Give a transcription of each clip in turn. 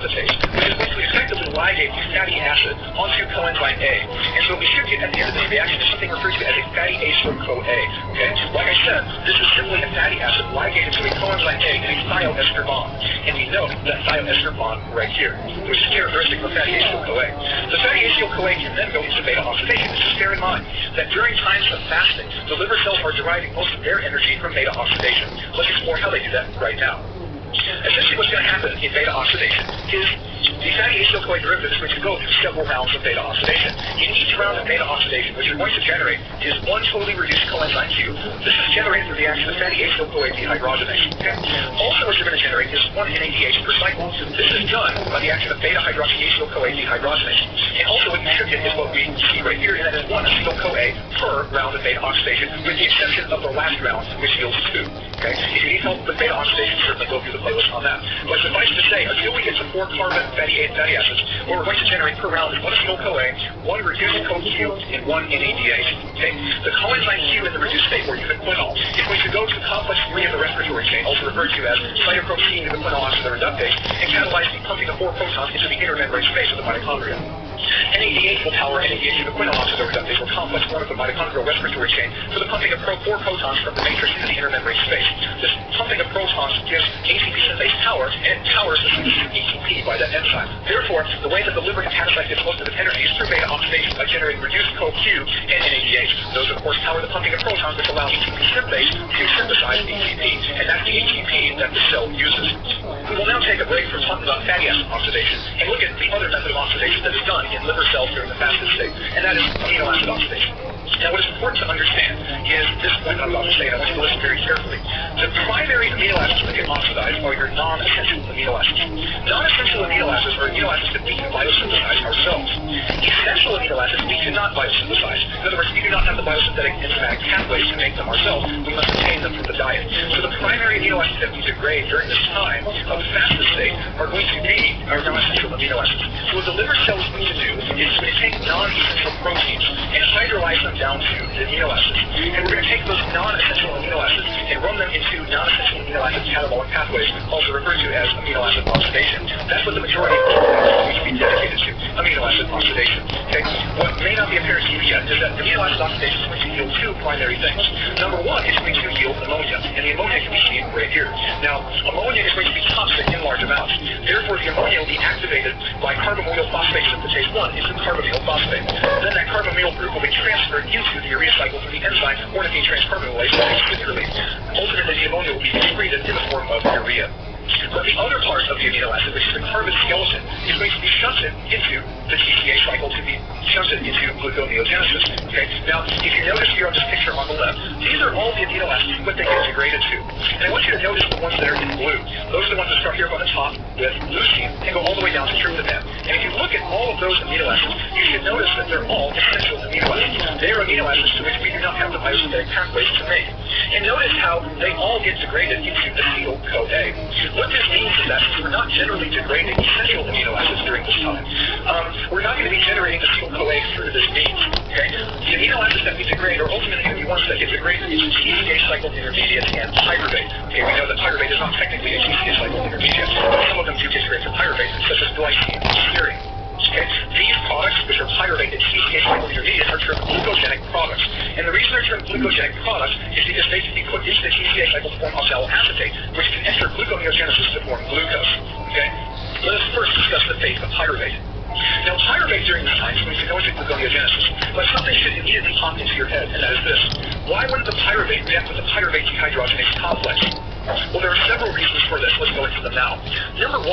synthetase, which is going to effectively ligate the fatty acid onto coenzyme A. And so what we should get at the end of this reaction is something referred to as a fatty acyl-CoA. Okay? Like I said, this is simply a fatty acid ligated to a coenzyme A in a thioester bond. And we note that thioester bond right here, which is characteristic of fatty acyl-CoA. The fatty acyl-CoA can then go into beta oxidation. Just bear in mind that during times of fasting, the liver cells are deriving most of their energy from beta oxidation. Let's explore how they do that right now. Essentially what's going to happen in beta oxidation is the fatty acyl-CoA derivative is going to go through several rounds of beta oxidation. In each round of beta oxidation, what you're going to generate is one totally reduced coenzyme Q. This is generated through the action of fatty acyl-CoA dehydrogenase. Okay? Also what you're going to generate is one NADH per cycle. This is done by the action of beta-hydroxyacyl-CoA dehydrogenase. And also what you should get is what we see right here, and that is one acetyl-CoA per round of beta oxidation, with the exception of the last round, which yields 2. Okay? If you need help with beta oxidation, certainly go through the playlist on that. But suffice to say, until we get to 4 carbon fatty acids, what we're going to generate per round is one acetyl-CoA, one reduced CoQ, and one NADH. Okay? The coenzyme Q in the reduced state, or ubiquinol, is going to go to complex 3 of the respiratory chain, also referred to as cytoprotein ubiquinol oxidase reductase, and catalyze the pumping of 4 protons into the inner membrane space of the mitochondria. NADH will power NADH ubiquinol oxidase reductase, or complex 1 of the mitochondrial respiratory chain, for the pumping of 4 protons from the matrix into the inner membrane space. This pumping of protons gives ATP synthase power, and it powers the synthesis of ATP by that enzyme. Therefore, the way that the liver hepatocyte gets most of its energy is through beta oxidation by generating reduced CoQ and NADH. Those, of course, power the pumping of protons, which allow ATP synthase to synthesize ATP, and that's the ATP that the cell uses. We will now take a break from talking about fatty acid oxidation and look at the other method of oxidation that is done in liver cells during the fasted state, and that is amino acid oxidation. Now, what is important to understand is this point I'm about to say, and I want you to listen very carefully. The primary amino acids that get oxidized are your non-essential amino acids. Non-essential amino acids are amino acids that we can biosynthesize ourselves. Essential amino acids we cannot biosynthesize. In other words, we do not have the biosynthetic enzymatic pathways to make them ourselves. We must obtain them from the diet. So the primary amino acids that we degrade during this time of the fasted state are going to be our non-essential amino acids. So what the liver cell is going to do is it's going to take non-essential proteins and hydrolyze them down to the amino acids. And we're going to take those non-essential amino acids and run them into non-essential amino acid catabolic pathways, also referred to as amino acid oxidation. That's what the majority of people are going to be dedicated to, amino acid oxidation. Okay? What may not be apparent to you yet is that amino acid oxidation is going to yield 2 primary things. Number 1, it's going to yield ammonia, and the ammonia can be seen right here. Now, ammonia is going to be toxic in large amounts. Therefore, the ammonia will be activated by carbamoyl phosphate synthetase 1 into carbamyl phosphate. Then that carbamyl group will be transferred into the urea cycle through the enzyme ornithine transcarbamylase, particularly. Ultimately, the ammonia will be excreted in the form of urea. But the other part of the amino acid, which is the carbon skeleton, is going to be shunted into the TCA cycle to be shunted into gluconeogenesis. Okay? Now, if you notice here on this picture on the left, these are all the amino acids, what they get degraded to. And I want you to notice the ones that are in blue. Those are the ones that start here on the top with leucine and go all the way down to tryptophan. And if you look at all of those amino acids, you should notice that they're all essential amino acids. They are amino acids to which we do not have the biosynthetic pathways to make. And notice how they all get degraded into acetyl-CoA. What this means is that since we're not generally degrading essential amino acids during this time, we're not going to be generating acetyl-CoA through this means. Okay? The amino acids that we degrade are ultimately going to be ones that get degraded into TCA cycle intermediate and pyruvate. Okay, we know that pyruvate is not technically a TCA cycle intermediate, but some of them do get degraded from pyruvate, such as glycine and serine. Okay? These products, which are pyruvate and TCA cycle intermediates, are termed glucogenic products. And the reason they're termed glucogenic products is because they can be put into the TCA cycle to form oxaloacetate, which can enter gluconeogenesis to form glucose. Okay? Let us first discuss the fate of pyruvate. Now, pyruvate during this time is going to go into gluconeogenesis, but something should immediately pop into your head, and that is this. Why wouldn't the pyruvate react with the pyruvate dehydrogenase complex? Well, there are several reasons for this. Let's go into them now. Number 1,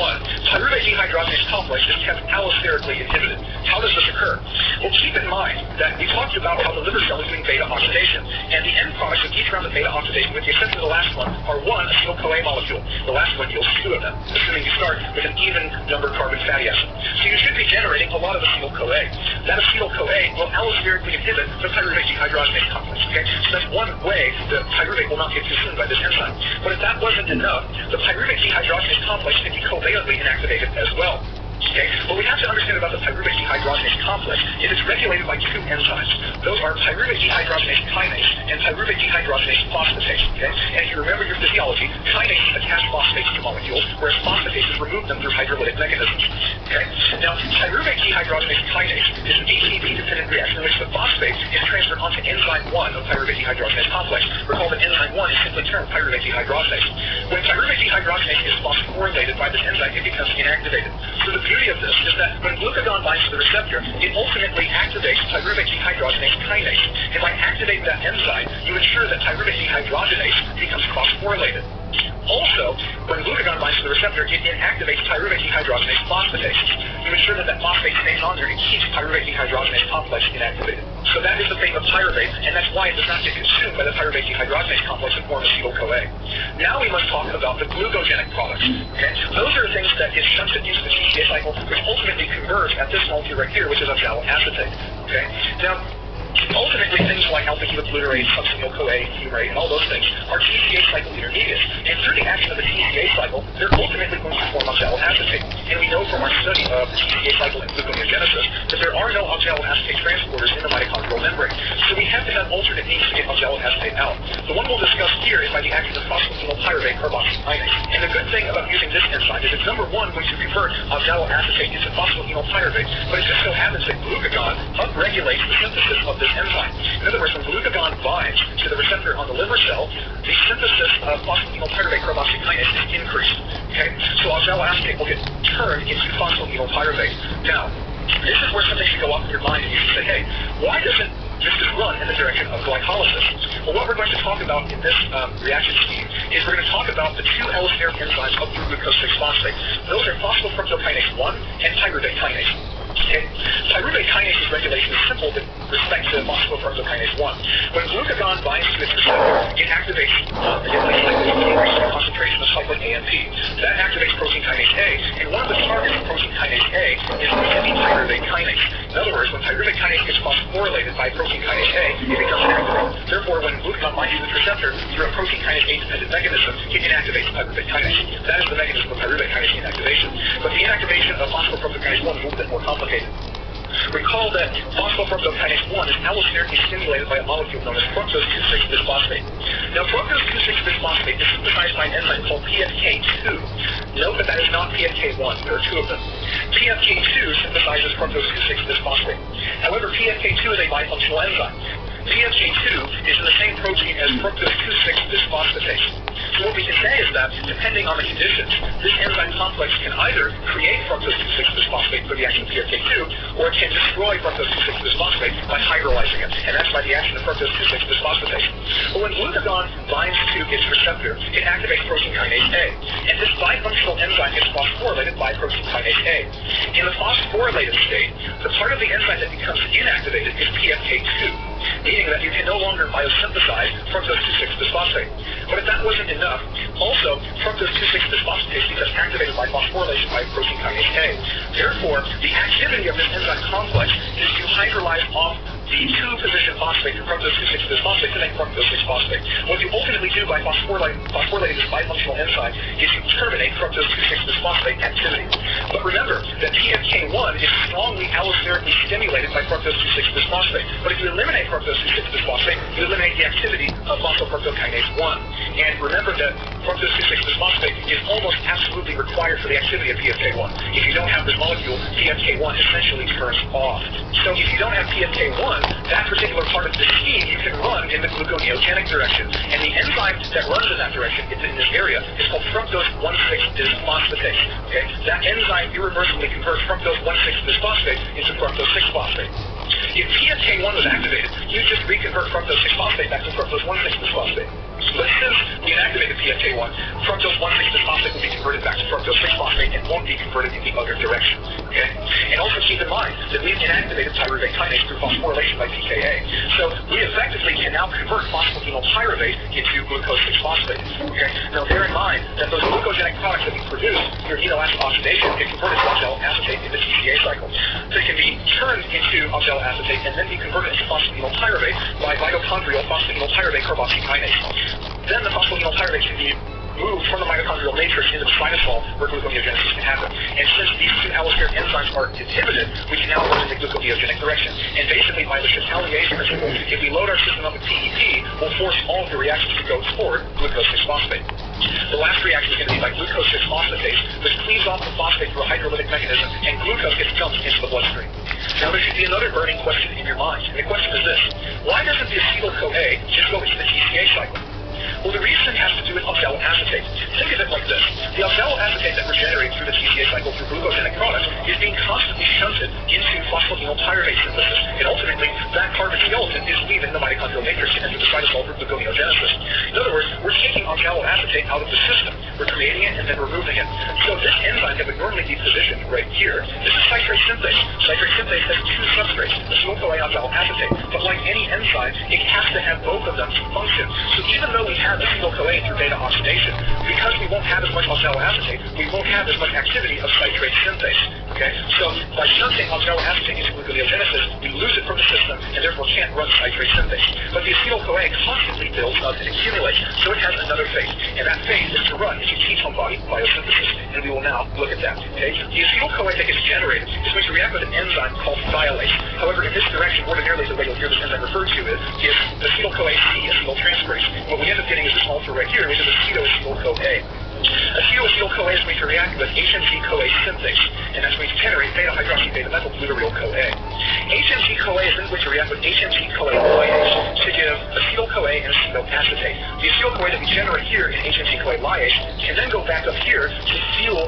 pyruvate dehydrogenase complex is kept allosterically inhibited. How does this occur? Well, keep in mind that we talked about how the liver cell is doing beta oxidation, and the end products of each round of beta oxidation, with the exception of the last one, are 1 acetyl-CoA molecule. The last one yields 2 of them, assuming you start with an even number carbon fatty acid. So you should be generating a lot of acetyl-CoA. That acetyl-CoA will allosterically inhibit the pyruvate dehydrogenase complex. Okay? So that's one way that pyruvate will not get consumed by this enzyme. But if that wasn't enough, the pyruvate dehydrogenase complex can be covalently inactivated as well. Okay, what we have to understand about the pyruvate dehydrogenase complex is it's regulated by two enzymes. Those are pyruvate dehydrogenase kinase and pyruvate dehydrogenase phosphatase. Okay, and if you remember your physiology, kinases attach phosphates to molecules, whereas phosphatases remove them through hydrolytic mechanisms. Okay, now pyruvate dehydrogenase kinase is an ATP-dependent reaction in which the phosphate is transferred onto enzyme 1 of pyruvate dehydrogenase complex. Recall that enzyme 1 is simply termed pyruvate dehydrogenase. When pyruvate dehydrogenase is phosphorylated by this enzyme, it becomes inactivated. So the beauty of this is that when glucagon binds to the receptor, it ultimately activates pyruvate dehydrogenase kinase. And by activating that enzyme, you ensure that pyruvate dehydrogenase becomes phosphorylated. Also, when glucagon binds to the receptor, it inactivates pyruvate dehydrogenase phosphatase. You ensure that that phosphate stays on there and keeps pyruvate dehydrogenase complex inactivated. So that is the fate of pyruvate, and that's why it does not get consumed by the pyruvate dehydrogenase complex and form acetyl-CoA. Now we must talk about the glucogenic products. Okay? Those are things that get shunted into the TCA cycle, which ultimately converge at this molecule right here, which is oxaloacetate. Okay? Now, ultimately, things like alpha-ketoglutarate, succinyl-CoA, fumarate, and all those things are TCA cycle intermediates. And through the action of the TCA cycle, they're ultimately going to form oxaloacetate. And we know from our study of the TCA cycle and gluconeogenesis that there are no oxaloacetate transporters in the mitochondrial membrane. So we have to have alternate means to get oxaloacetate out. The one we'll discuss here is by the action of phosphoenolpyruvate carboxykinase. And the good thing about using this enzyme is it's number one going to convert oxaloacetate into phosphoenolpyruvate, but it just so happens that glucagon upregulates the synthesis of this enzyme. In other words, when glucagon binds to the receptor on the liver cell, the synthesis of phosphoenolpyruvate carboxykinase is increased. Okay? So oxaloacetate will get turned into phosphoenolpyruvate. Now, this is where something should go off in your mind and you should say, hey, why doesn't this just run in the direction of glycolysis? Well, what we're going to talk about in this reaction scheme is we're going to talk about the two allosteric enzymes of glucose 6-phosphate. Those are phosphofructokinase 1 and pyruvate kinase. Okay. Pyruvate kinase's regulation is simple with respect to phosphofructokinase 1. When glucagon binds to its receptor, it activates the concentration of cyclic AMP. That activates protein kinase A, and one of the targets of protein kinase A is pyruvate kinase. In other words, when pyruvate kinase gets phosphorylated by protein kinase A, it becomes inactivated. Therefore, when glucagon binds to its receptor through a protein kinase A-dependent mechanism, it inactivates pyruvate kinase. That is the mechanism of pyruvate kinase inactivation. But the inactivation of phosphofructokinase 1 is a little bit more complicated. Recall that phosphofructokinase 1 is allosterically stimulated by a molecule known as fructose 2,6-bisphosphate. Now, fructose 2,6-bisphosphate is synthesized by an enzyme called PFK2. Note that that is not PFK1. There are two of them. PFK2 synthesizes fructose 2,6-bisphosphate. However, PFK2 is a bifunctional enzyme. PFK2 is in the same protein as fructose 2,6-bisphosphatase. So what we can say is that, depending on the conditions, this enzyme complex can either create fructose 2,6-bisphosphate through the action of PFK2, or it can destroy fructose 2,6-bisphosphate by hydrolyzing it, and that's by the action of fructose 2,6-bisphosphatase. But when glucagon binds to its receptor, it activates protein kinase A, and this bifunctional enzyme gets phosphorylated by protein kinase A. In the phosphorylated state, the part of the enzyme that becomes inactivated is PFK2, meaning that you can no longer biosynthesize fructose 2,6-bisphosphate. But if that wasn't enough, also fructose 2,6-bisphosphatase becomes activated by phosphorylation by protein kinase A. Therefore, the activity of this enzyme complex is to hydrolyze off the 2-position phosphate to fructose 2,6-bisphosphate to make fructose 6-phosphate. What you ultimately do by phosphorylating this bifunctional enzyme is you terminate fructose 2,6-bisphosphate activity. But remember that PFK1 is strongly allosterically stimulated by fructose 2,6-bisphosphate. But if you eliminate fructose 2,6-bisphosphate, you eliminate the activity of phosphofructokinase 1. And remember that fructose 2,6-bisphosphate is almost absolutely required for the activity of PFK1. If you don't have this molecule, PFK1 essentially turns off. So if you don't have PFK1, that particular part of the scheme you can run in the gluconeogenic direction. And the enzyme that runs in that direction, it's in this area, is called fructose 1,6-bisphosphatase. Okay? That enzyme irreversibly converts fructose 1,6-bisphosphate into fructose 6-phosphate. If PFK1 was activated, you just reconvert fructose 6-phosphate back to fructose 1,6-bisphosphate. But since we inactivated PFK1, fructose 1,6-bisphosphate will be converted back to fructose 6-phosphate and won't be converted in the other direction. Okay? And also keep in mind that we've inactivated pyruvate kinase through phosphorylation by pKa. So we effectively can now convert phosphoenolpyruvate into glucose 6-phosphate. Okay? Now bear in mind that those glucogenic products that we produce through amino acid oxidation get converted to oxaloacetate in the TCA cycle. So it can be turned into oxaloacetate and then be converted into phosphoenolpyruvate by mitochondrial phosphoenolpyruvate carboxykinase. Then the phosphoenolpyruvate can be moved from the mitochondrial matrix into the cytosol where gluconeogenesis can happen. And since these two allosteric enzymes are inhibited, we can now move in the gluconeogenic direction. And basically, by the Chevalier principle, if we load our system up with PEP, we'll force all of the reactions to go toward glucose 6-phosphate. The last reaction is going to be by glucose 6-phosphatase, which cleaves off the phosphate through a hydrolytic mechanism, and glucose gets dumped into the bloodstream. Now, there should be another burning question in your mind, and the question is this: why doesn't the acetyl-CoA just go into the TCA cycle? Well, the reason has to do with oxaloacetate. Think of it like this. The oxaloacetate that we're generating through the TCA cycle through glucogenic products is being constantly shunted into phosphoenol pyruvate synthesis. And ultimately, that carbon skeleton is leaving the mitochondrial matrix and into the cytosol for gluconeogenesis. In other words, we're taking oxaloacetate out of the system. We're creating it and then removing it. So this enzyme that would normally be positioned right here, this is citrate synthase. Citrate synthase has two substrates, acetyl-CoA and oxaloacetate. But like any enzyme, it has to have both of them to function. So even though we have acetyl-CoA through beta oxidation, because we won't have as much oxaloacetate, we won't have as much activity of citrate synthase. Okay? So by shunting oxaloacetate into gluconeogenesis, we lose it from the system and therefore can't run citrate synthase. But the acetyl-CoA constantly builds up and accumulates, so it has another phase. And that phase is to run into ketone body biosynthesis. And we will now look at that. Okay? The acetyl-CoA that gets generated is going to react with an enzyme called thiolase. However, in this direction, ordinarily the way you'll hear this enzyme referred to is acetyl-CoA-C acetyltransferase. What we end up getting is this molecule right here, which is acetoacetyl-CoA. Acetoacetyl-CoA is going to react with HMG-CoA synthase, and that's going to generate beta-hydroxy beta-methylglutaryl-CoA. HMG-CoA is then going to react with HMG-CoA lyase to give acetyl-CoA and acetoacetate. The acetyl-CoA that we generate here in HMG-CoA lyase can then go back up here to fuel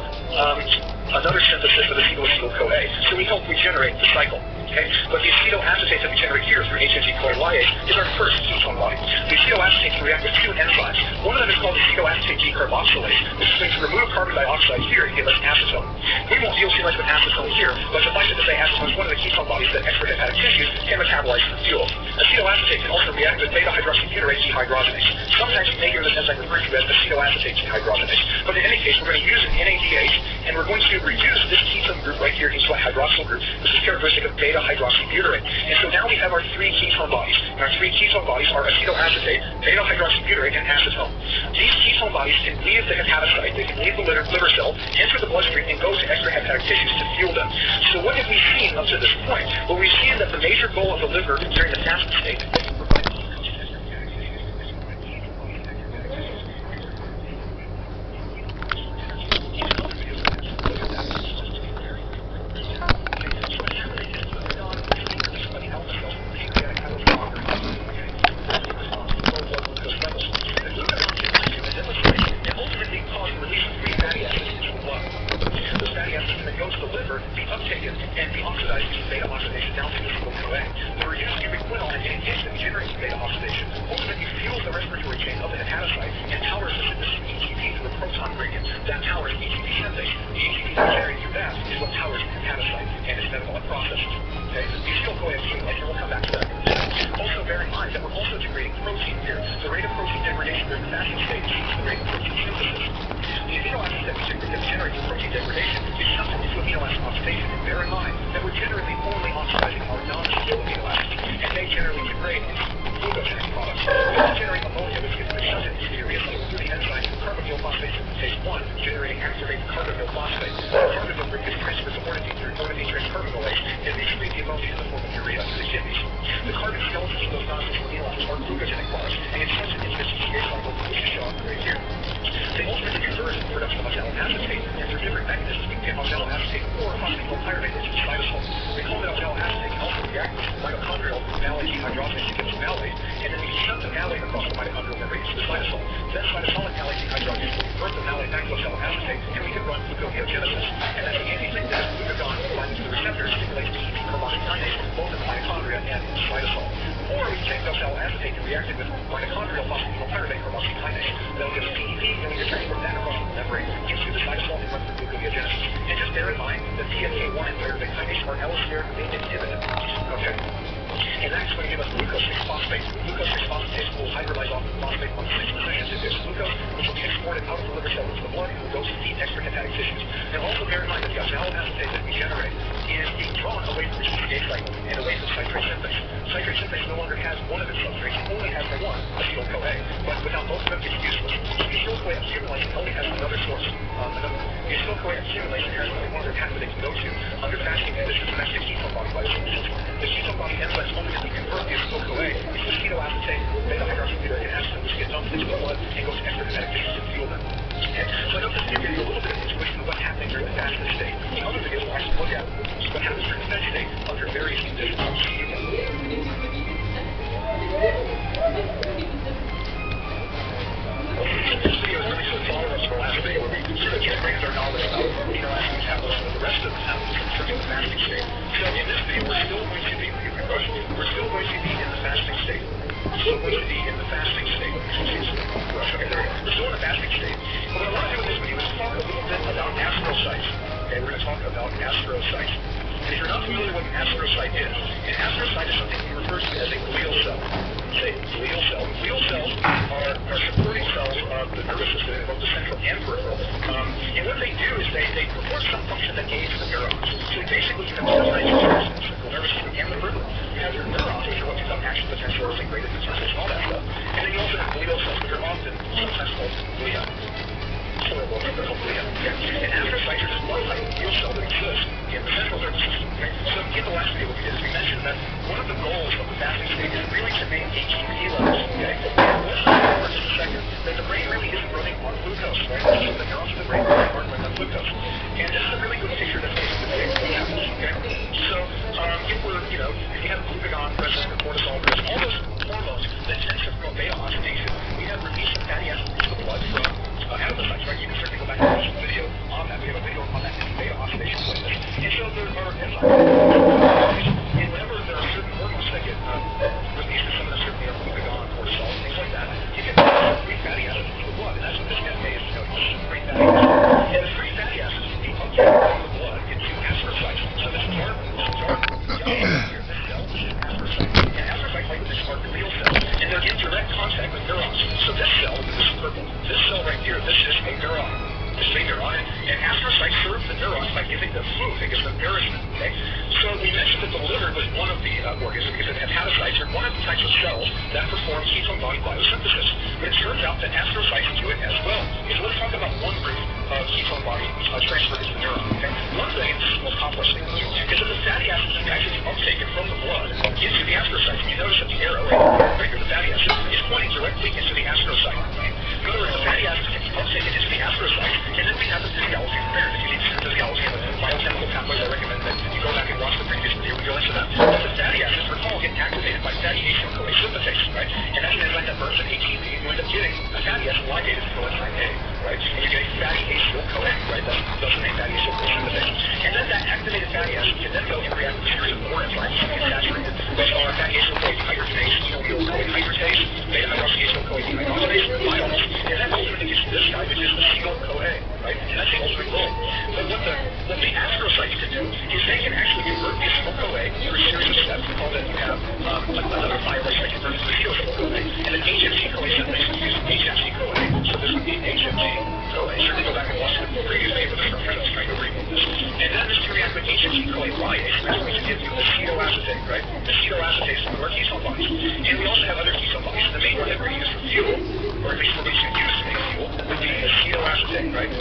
another synthesis of acetoacetyl-CoA, so we help regenerate the cycle. Okay? But the acetoacetate that we generate here through HMG-CoA lyase is our first ketone body. The acetoacetate can react with two enzymes. One of them is called acetoacetate decarboxylase, which is going to remove carbon dioxide here and give us acetone. We won't deal too much with acetone here, but suffice it to say acetone is one of the ketone bodies that extrahepatic tissues can metabolize for fuel. Acetoacetate can also react with beta-hydroxybutyrate dehydrogenase. Sometimes you may hear this enzyme referred to as acetoacetate dehydrogenase. But in any case, we're going to use an NADH, and we're going to reduce this ketone group right here into a hydroxyl group. This is characteristic of beta-hydroxybutyrate. And so now we have our three ketone bodies. And our three ketone bodies are acetoacetate, beta-hydroxybutyrate, and acetone. These ketone bodies can leave the hepatocyte, they can leave the liver cell, enter the bloodstream, and go to extrahepatic tissues to fuel them. So what have we seen up to this point? Well, we've seen that the major goal of the liver during the fasted state is to provide accumulation only has another source. The acetyl-CoA accumulation has only one of their pathways to go to, acetate, beta-hydroxybutyrate acid, which gets dumped into the blood and goes extrahepatic basis to fuel them. Okay? So I hope this gives you a little bit of intuition of what's happening during the fasting state. The other videos will actually look at what happens during the fed state under various conditions. This video is really sort of follow-up to the last video where we sort of expanded our knowledge about amino acid metabolism and the rest of the metabolism during the fasting state. So in this video, we're still going to be in the fasting state. We're still going to be in the fasting state. Okay, there we go. We're still in the fasting state. But what I want to do in this video is talk a little bit about astrocytes. Okay, we're going to talk about astrocytes. And if you're not familiar with what an astrocyte is, an astrocyte is something we refer to as a glial cell. Say glial cell. Glial cells are supporting cells of the nervous system, both the central and peripheral. And what they do is they perform some function that aids the neurons. So basically, you have two sides of the central nervous system and the peripheral. You have your neurons, which are what become action potential, greater potential, all that stuff. And then you also have glial cells, which are often sometimes called glia. And astrocytes are just one type of glial cell that exists in the central nervous system. Okay? So in the last video we did is we mentioned that one of the goals of the fasting state is really to make ATP levels. Okay? And let's talk about for just a second that the brain really isn't running on glucose, right? So the neurons of the brain aren't running on glucose. And this is a really good picture that makes the thing what happens. Okay? So if we're, if you have glucagon present or cortisol present, all those hormones that tend to promote beta oxidation, we have released some fatty acids into the blood from adipocytes, right? You can certainly go back and watch the video on that. We have a video on that beta oxidation playlist. And so there are enzymes. And whenever there are certain hormones that get released, and some of them certainly are glucagon, cortisol, and things like that, you get free fatty acids into the blood. And that's what this FA is doing, free fatty acids. And the free fatty acids will be pumped from the blood into astrocytes. So this dark yellow here, this cell is an astrocyte. And astrocytes like this are glial cells, and they're in direct contact with neurons. So this cell, this is purple, this cell right here, this is a neuron. This is a neuron, and astrocytes serve the neurons by giving them food. They give them nourishment. Okay? So we mentioned that the liver was one of the organs, because hepatocytes are one of the types of cells that perform ketone body biosynthesis. But it turns out that astrocytes do it as well. Okay, so let's talk about one group of ketone body transfer into the neuron. Okay? One thing, this is the most complex thing to do, is that the fatty acids are actually uptaken from the blood into the astrocytes. You notice that the arrow right here, the fatty acid, is pointing directly into the astrocyte. Right? In other words, the fatty acids can be uptaken into the astrocyte, and then we have the physiology from there. If you need the physiology and the biochemical pathways, I recommend that you go back and watch the previous video. We go into that. But the fatty acids, recall, get activated by fatty acyl-CoA synthetase, right? And that's an enzyme that burns an ATP, and you end up getting a fatty acid ligated to coenzyme A, right? And you get a fatty acyl-CoA, right? That's the name fatty acyl-CoA synthetase. And then that activated fatty acid can then go and react with a series of more enzymes that get saturated, which are fatty acyl-CoA dehydrogenase, phenyl-CoA hydratase, beta-hydroxyacyl-CoA dehydrogenase, myols, and that ultimately gets this guy, which is acetyl-CoA, right? And that's the ultimate goal. But what the astrocytes can do is they can actually convert the acetyl-CoA through a series of steps. We call that you have another fibrous that converts to acetyl-CoA, and then HMG-CoA synthase uses HMG-CoA, so this would be HMG-CoA. Certainly go back and watch the previous paper that's from friends trying to remove this. And then this can react with HMG-CoA lyase, which gives you acetoacetate, right? Acetoacetate is one of our ketone bodies. And we also have other ketone bodies. The main one that we're going to use for fuel, or at least what we should use to make fuel, would be acetoacetate, right?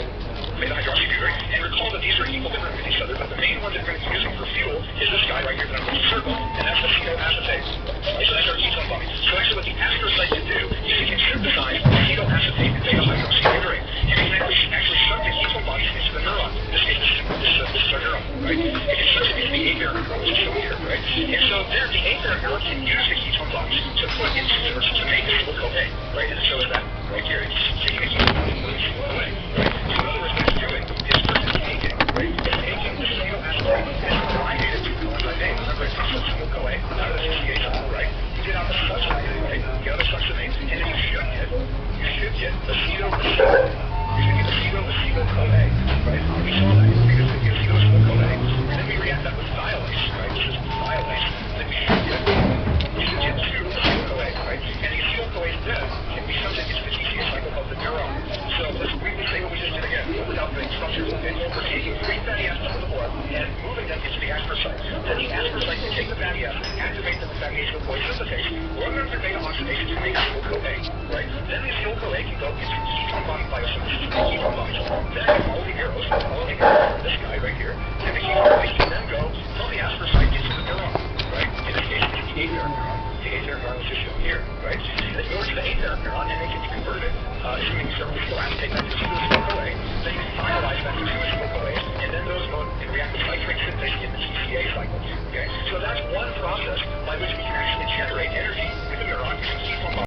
Beta-hydroxybutyrate. And recall that these are equal different with each other, but the main one that we're going to be using for fuel is this guy right here that I'm going to circle, and that's acetoacetate. Right? So that's our ketone body. So actually what the astrocyte can do is it can synthesize acetoacetate and beta-hydroxybutyrate. And it can actually shut the ketone bodies into the neuron. This is our neuron, right? It can shut it into the aberrant neuron, which is shown here, right? And so there, the aberrant neuron can use the ketone bodies to put into to make acetyl-CoA, right? And so is that right here. It's taking a ketone body and putting acetyl-CoA, right? So in other words, what it's doing is taking, right? It's taking the acetoacetate and combining it to coenzyme A. Remember, it takes acetyl-CoA out of the CCH, right? You get out the succinate, right? You get out the succinate, and then you should get acetyl-CoA. You should get acetyl-CoA, right? We saw that in the previous video, acetyl-CoA. And then we react that with thiolase, right? This is thiolase. Then we should get to acetyl-CoA, right? And the acetyl-CoA then can be something into the TCA cycle of the neuron. So let's briefly say what we just did again, without the instructions. Okay? We're taking free fatty acids from the blood and moving them into the astrocyte. Then the astrocyte can take the fatty acids, activate them with fatty acyl-CoA synthetase, run them through beta-oxidation to make acetyl-CoA, right? Then the acetyl-CoA can go into ketone body biosynthesis to make ketone bodies. Then I can follow the arrows, this guy right here, and the ketone bodies can then go from the astrocyte into the neuron, right? In this case, it's the aberrant neuron. The aberrant neuron is which is shown here, right? And it goes to the A-parent neuron, and it gets converted, assuming you start with acetyl back to acetylcholine, then you finalize back to acetylcholine, and then those go and react with citrate synthase in the TCA cycle. Okay? So that's one process by which we can actually generate